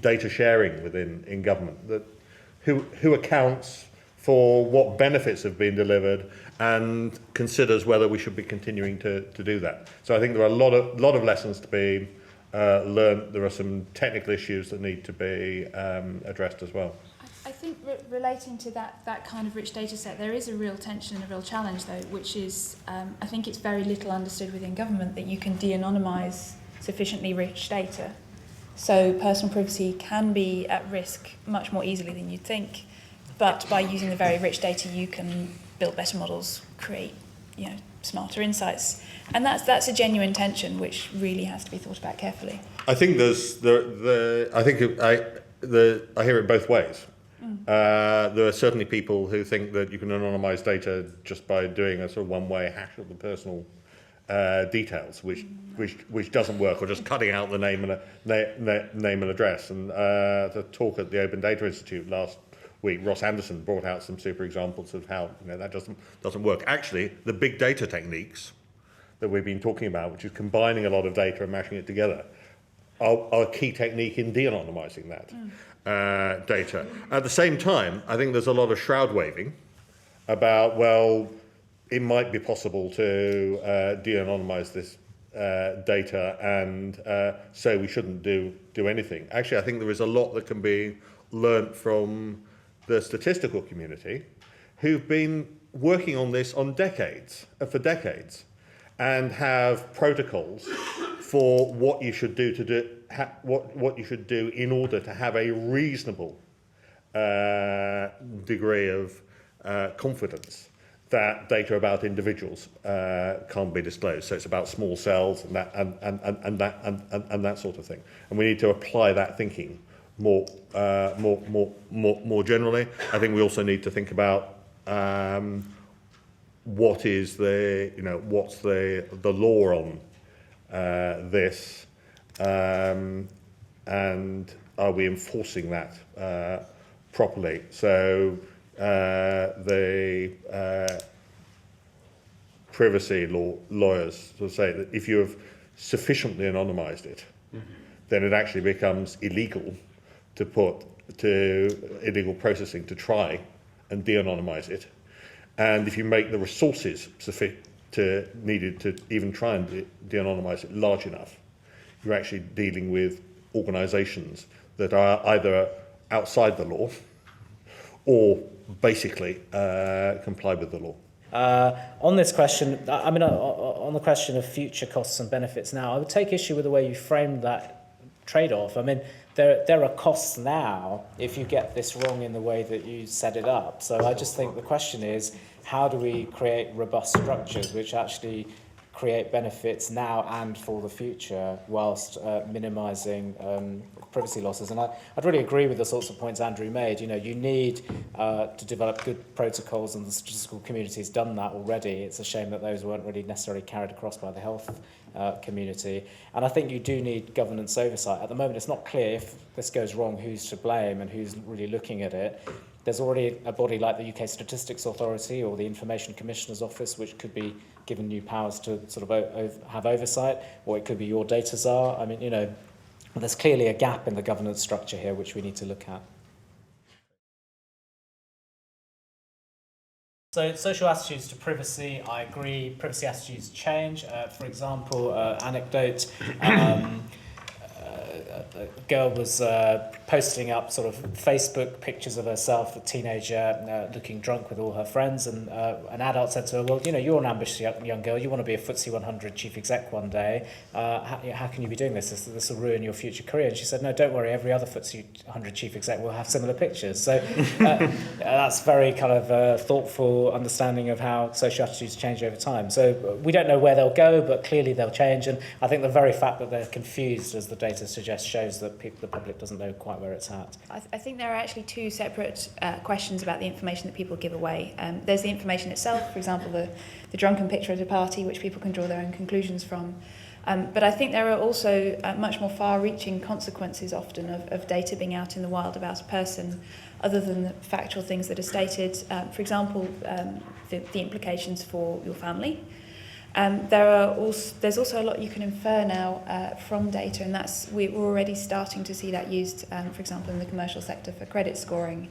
data sharing in government. That who accounts for what benefits have been delivered and considers whether we should be continuing to do that. So I think there are a lot of lessons to be learned. There are some technical issues that need to be addressed as well. I think relating to that kind of rich data set, there is a real tension and a real challenge, though, which is I think it's very little understood within government that you can de-anonymise sufficiently rich data. So personal privacy can be at risk much more easily than you'd think. But by using the very rich data, you can build better models, create smarter insights. And that's a genuine tension which really has to be thought about carefully. I think I hear it both ways. There are certainly people who think that you can anonymise data just by doing a sort of one-way hash of the personal details, which doesn't work, or just cutting out the name and address. And the talk at the Open Data Institute last week, Ross Anderson brought out some super examples of how that doesn't work. Actually, the big data techniques that we've been talking about, which is combining a lot of data and mashing it together, are a key technique in de-anonymising that data. At the same time, I think there's a lot of shroud waving about, well, it might be possible to de-anonymise this data, and so we shouldn't do anything. Actually, I think there is a lot that can be learnt from the statistical community, who've been working on this for decades, and have protocols for what you should do what you should do in order to have a reasonable degree of confidence that data about individuals can't be disclosed. So it's about small cells and that sort of thing. And we need to apply that thinking more generally. I think we also need to think about what's the law on this, and are we enforcing that properly? So the privacy lawyers will say that if you have sufficiently anonymised it, then it actually becomes illegal to illegal processing to try and de-anonymise it. And if you make the resources needed to even try and de-anonymise it large enough, you're actually dealing with organisations that are either outside the law or basically comply with the law. On this question, on the question of future costs and benefits now, I would take issue with the way you framed that trade-off. I mean, there are costs now if you get this wrong in the way that you set it up. So I just think the question is, how do we create robust structures which actually create benefits now and for the future whilst minimising privacy losses? And I'd really agree with the sorts of points Andrew made. You need to develop good protocols, and the statistical community has done that already. It's a shame that those weren't really necessarily carried across by the health community. And I think you do need governance oversight. At the moment, it's not clear if this goes wrong, who's to blame and who's really looking at it. There's already a body like the UK Statistics Authority or the Information Commissioner's Office, which could be given new powers to sort of have oversight, or it could be your data czar. I mean, there's clearly a gap in the governance structure here, which we need to look at. So social attitudes to privacy, I agree, privacy attitudes change. For example, anecdote, a girl was posting up sort of Facebook pictures of herself, a teenager looking drunk with all her friends, and an adult said to her, well, you're an ambitious young girl, you want to be a FTSE 100 chief exec one day, how can you be doing this? This will ruin your future career. And she said, no, don't worry, every other FTSE 100 chief exec will have similar pictures. So that's very kind of thoughtful understanding of how social attitudes change over time. So we don't know where they'll go, but clearly they'll change. And I think the very fact that they're confused, as the data suggests, shows that the public doesn't know quite where it's at. I think there are actually two separate questions about the information that people give away. There's the information itself, for example, the drunken picture at a party, which people can draw their own conclusions from. But I think there are also much more far-reaching consequences often of data being out in the wild about a person, other than the factual things that are stated. For example, the implications for your family. There's also a lot you can infer now from data, and we're already starting to see that used, for example, in the commercial sector for credit scoring,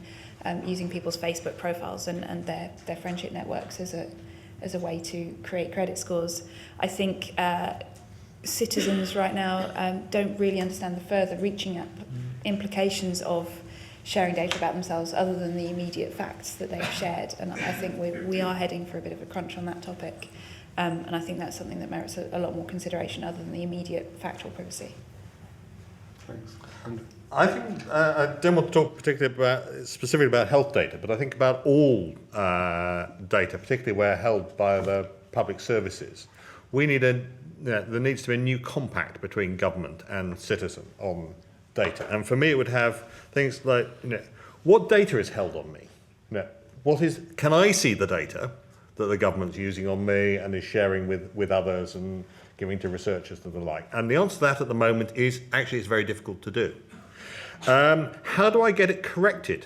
using people's Facebook profiles and their friendship networks as a way to create credit scores. I think citizens right now don't really understand the further reaching implications of sharing data about themselves other than the immediate facts that they've shared, and I think we are heading for a bit of a crunch on that topic. And I think that's something that merits a lot more consideration other than the immediate factual privacy. Thanks. I think I don't want to talk specifically about health data, but I think about all data, particularly where held by the public services. There needs to be a new compact between government and citizen on data. And for me, it would have things like, what data is held on me? Can I see the data that the government's using on me and is sharing with others and giving to researchers and the like? And the answer to that at the moment is actually it's very difficult to do. How do I get it corrected?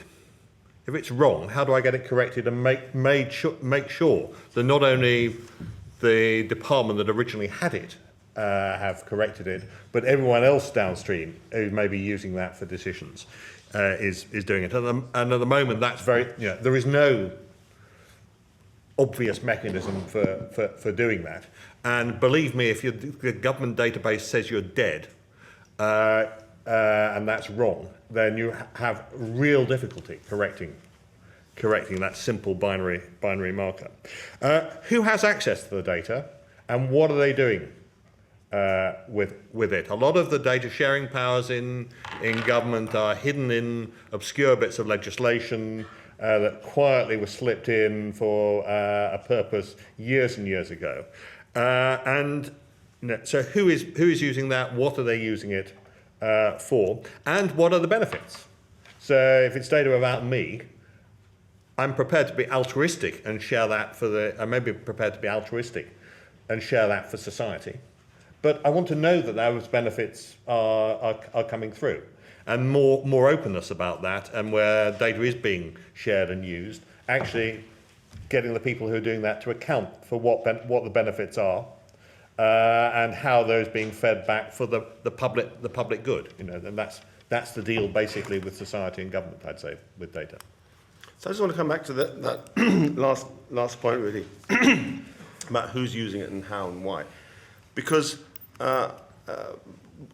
If it's wrong, how do I get it corrected and make sure that not only the department that originally had it have corrected it, but everyone else downstream who may be using that for decisions is doing it. And at the moment, that's there is no obvious mechanism for doing that. And believe me, if the government database says you're dead, and that's wrong, then you have real difficulty correcting that simple binary marker. Who has access to the data, and what are they doing with it? A lot of the data sharing powers in government are hidden in obscure bits of legislation that quietly was slipped in for a purpose years and years ago. So who is using that? What are they using it for? And what are the benefits? So if it's data about me, I'm prepared to be altruistic and share that I may be prepared to be altruistic and share that for society. But I want to know that those benefits are coming through. And more openness about that, and where data is being shared and used, actually getting the people who are doing that to account for what the benefits are, and how those being fed back for the public good. And that's the deal basically with society and government, I'd say, with data. So I just want to come back to that last point really about who's using it and how and why, because.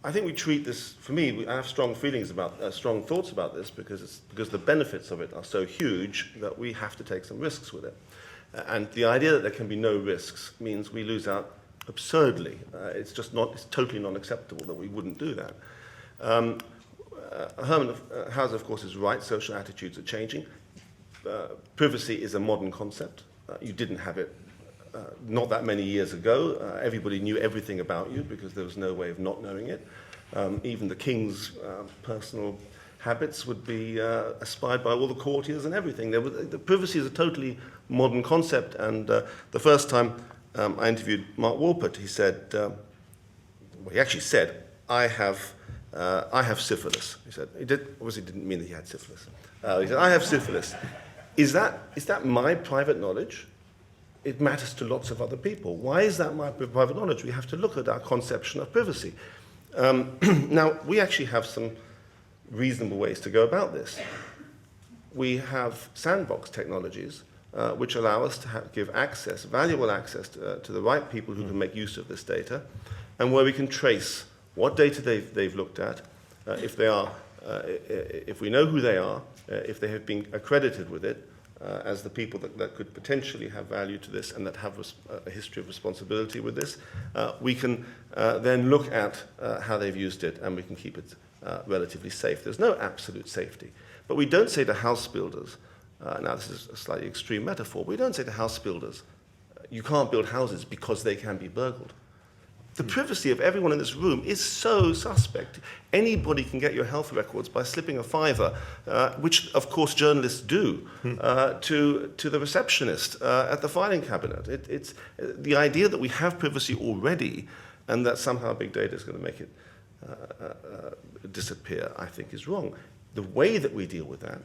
I think we treat this, for me, I have strong thoughts about this because the benefits of it are so huge that we have to take some risks with it. And the idea that there can be no risks means we lose out absurdly. It's totally non-acceptable that we wouldn't do that. Herman Hauser, of course, is right. Social attitudes are changing. Privacy is a modern concept. You didn't have it not that many years ago. Everybody knew everything about you because there was no way of not knowing it. Even the king's personal habits would be espied by all the courtiers and everything. The privacy is a totally modern concept, and the first time I interviewed Mark Wolpert, he said, he actually said, I have syphilis. He said, obviously didn't mean that he had syphilis. He said, I have syphilis. Is that my private knowledge? It matters to lots of other people. Why is that my private knowledge? We have to look at our conception of privacy. Now, we actually have some reasonable ways to go about this. We have sandbox technologies which allow us to give valuable access to the right people who can make use of this data, and where we can trace what data they've looked at, if we know who they are, if they have been accredited with it, as the people that could potentially have value to this and that have a history of responsibility with this, we can then look at how they've used it, and we can keep it relatively safe. There's no absolute safety. But we don't say to house builders, now this is a slightly extreme metaphor, we don't say to house builders, you can't build houses because they can be burgled. The privacy of everyone in this room is so suspect. Anybody can get your health records by slipping a fiver, which of course journalists do, to the receptionist at the filing cabinet. It's the idea that we have privacy already and that somehow big data is going to make it disappear, I think is wrong. The way that we deal with that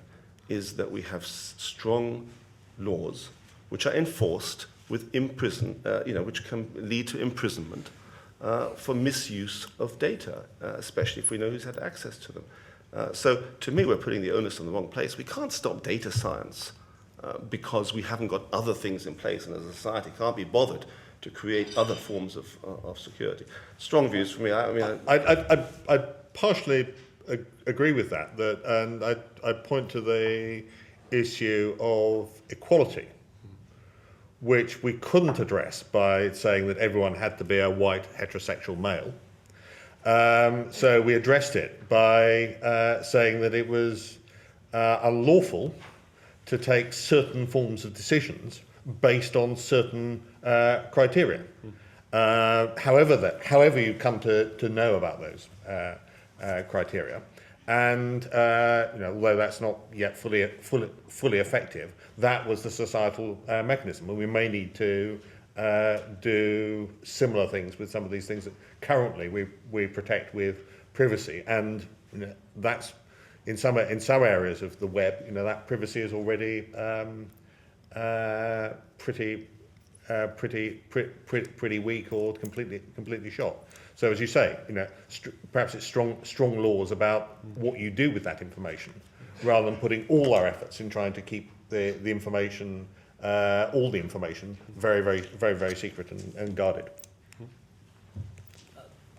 is that we have strong laws which are enforced with which can lead to imprisonment. For misuse of data, especially if we know who's had access to them. So to me, we're putting the onus on the wrong place. We can't stop data science because we haven't got other things in place, and as a society can't be bothered to create other forms of security. Strong views for me. I partially agree with that, and I point to the issue of equality, which we couldn't address by saying that everyone had to be a white heterosexual male. So we addressed it by saying that it was unlawful to take certain forms of decisions based on certain criteria. However you come to know about those criteria. And although that's not yet fully effective, that was the societal mechanism, and we may need to do similar things with some of these things that currently we protect with privacy. And that's in some areas of the web, that privacy is already pretty weak or completely shot. So as you say, perhaps it's strong laws about what you do with that information, rather than putting all our efforts in trying to keep the information, all the information, very secret and guarded.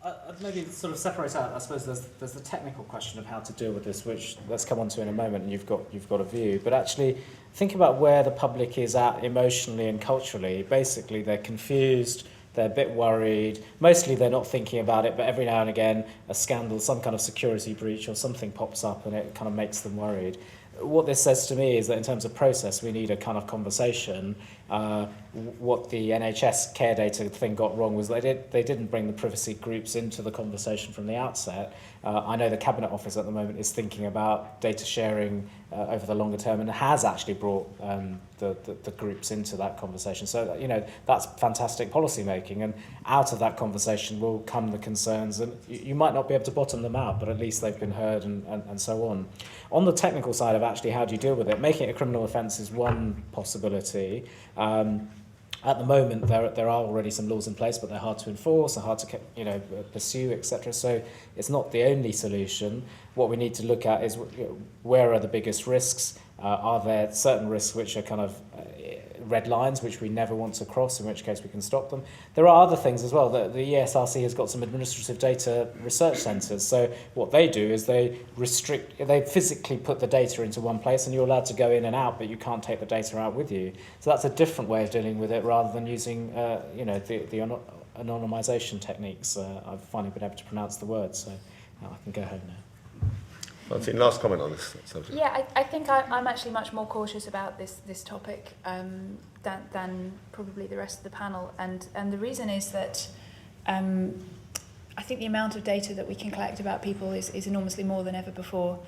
I'd maybe sort of separate out. I suppose there's the technical question of how to deal with this, which let's come on to in a moment, and you've got a view. But actually, think about where the public is at emotionally and culturally. Basically, they're confused. They're a bit worried. Mostly they're not thinking about it, but every now and again a scandal, some kind of security breach or something pops up and it kind of makes them worried. What this says to me is that in terms of process, we need a kind of conversation. What the NHS care data thing got wrong was they didn't bring the privacy groups into the conversation from the outset. I know the Cabinet Office at the moment is thinking about data sharing over the longer term and has actually brought the groups into that conversation. So, that's fantastic policy making, and out of that conversation will come the concerns, and you might not be able to bottom them out, but at least they've been heard and so on. On the technical side of actually how do you deal with it, making it a criminal offence is one possibility. At the moment, there are already some laws in place, but they're hard to enforce, they're hard to pursue, etc. So it's not the only solution. What we need to look at is where are the biggest risks? Are there certain risks which are kind of red lines which we never want to cross, in which case we can stop them? There are other things as well. The ESRC has got some administrative data research centres. So what they do is they physically put the data into one place, and you're allowed to go in and out, but you can't take the data out with you. So that's a different way of dealing with it, rather than using the anonymisation techniques. I've finally been able to pronounce the word, so I can go home now. Francine, last comment on this subject. Yeah, I think I'm actually much more cautious about this topic than probably the rest of the panel, and the reason is that I think the amount of data that we can collect about people is enormously more than ever before,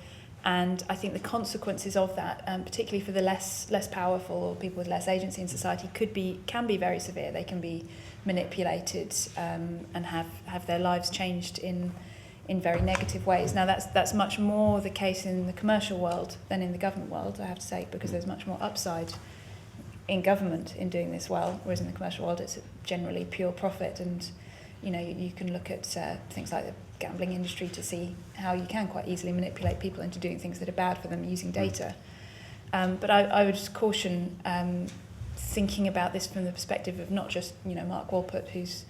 and I think the consequences of that, particularly for the less powerful or people with less agency in society, can be very severe. They can be manipulated and have their lives changed in very negative ways. Now that's much more the case in the commercial world than in the government world, I have to say, because there's much more upside in government in doing this well, whereas in the commercial world it's generally pure profit, and you can look at things like the gambling industry to see how you can quite easily manipulate people into doing things that are bad for them using data. But I would just caution thinking about this from the perspective of not just Mark Walpott, who's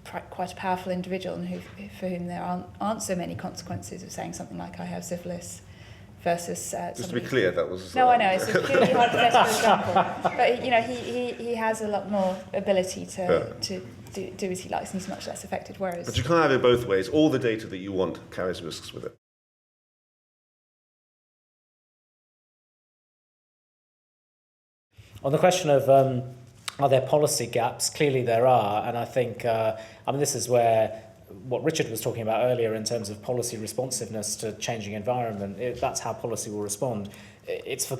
quite a powerful individual and for whom there aren't so many consequences of saying something like I have syphilis versus just to be clear, that was no, I know it's a purely hypothetical example, but you know he has a lot more ability to do as he likes, and he's much less affected. Whereas, but you can't have it both ways. All the data that you want carries risks with it. On the question of are there policy gaps, clearly there are, and I think this is where what Richard was talking about earlier in terms of policy responsiveness to changing environment, that's how policy will respond. It's for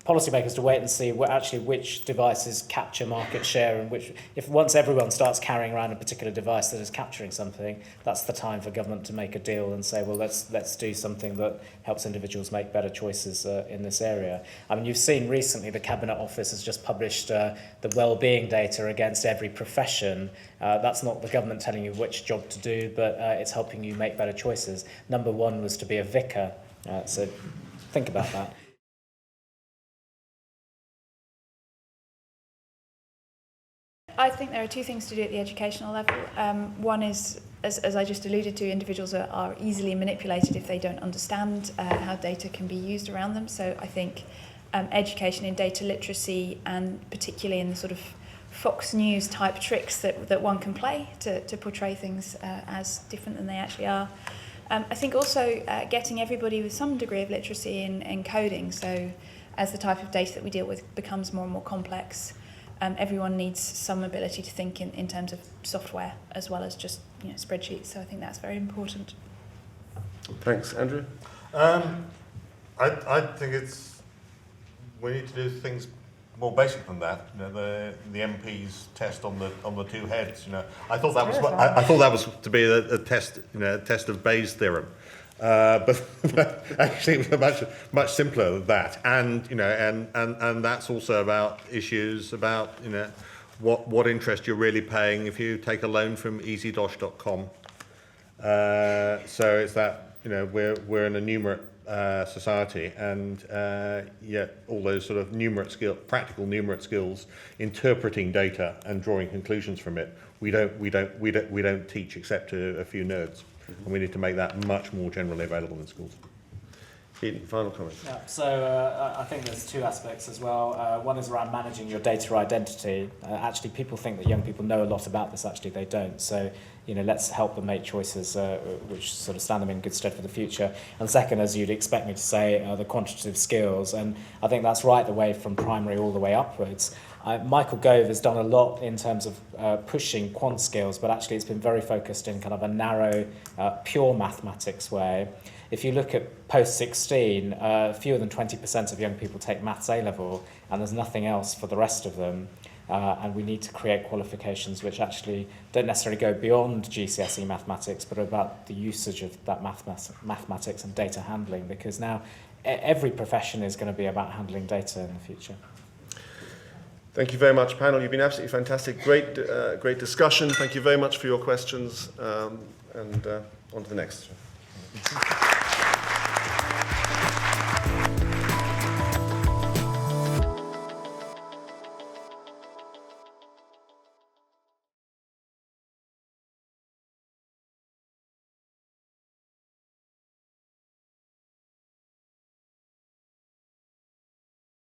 policymakers to wait and see which devices capture market share, and if once everyone starts carrying around a particular device that is capturing something, that's the time for government to make a deal and say, well, let's do something that helps individuals make better choices in this area. I mean, you've seen recently the Cabinet Office has just published the well-being data against every profession. That's not the government telling you which job to do, but it's helping you make better choices. Number one was to be a vicar, so think about that. I think there are two things to do at the educational level. One is, as I just alluded to, individuals are easily manipulated if they don't understand how data can be used around them. So I think education in data literacy, and particularly in the sort of Fox News type tricks that one can play to portray things as different than they actually are. I think also getting everybody with some degree of literacy in coding. So as the type of data that we deal with becomes more and more complex, everyone needs some ability to think in terms of software as well as just spreadsheets. So I think that's very important. Thanks, Andrew. I think we need to do things more basic than that. The MP's test on the two heads. I thought that was to be a test, a test of Bayes' theorem. But actually, it was much simpler than that, and that's also about issues about what interest you're really paying if you take a loan from easydosh.com. So it's that we're in a numerate society, and yet all those sort of practical numerate skills, interpreting data and drawing conclusions from it, we don't teach except to a few nerds. And we need to make that much more generally available in schools. Hetan, final comment. Yeah, so I think there's two aspects as well. One is around managing your data identity. Actually, people think that young people know a lot about this. Actually, they don't. So, let's help them make choices which sort of stand them in good stead for the future. And second, as you'd expect me to say, the quantitative skills. And I think that's right the way from primary all the way upwards. Michael Gove has done a lot in terms of pushing quant skills, but actually it's been very focused in kind of a narrow, pure mathematics way. If you look at post-16, fewer than 20% of young people take maths A-level, and there's nothing else for the rest of them. And we need to create qualifications which actually don't necessarily go beyond GCSE mathematics, but are about the usage of that mathematics and data handling, because now every profession is going to be about handling data in the future. Thank you very much, panel. You've been absolutely fantastic. Great discussion. Thank you very much for your questions. And on to the next.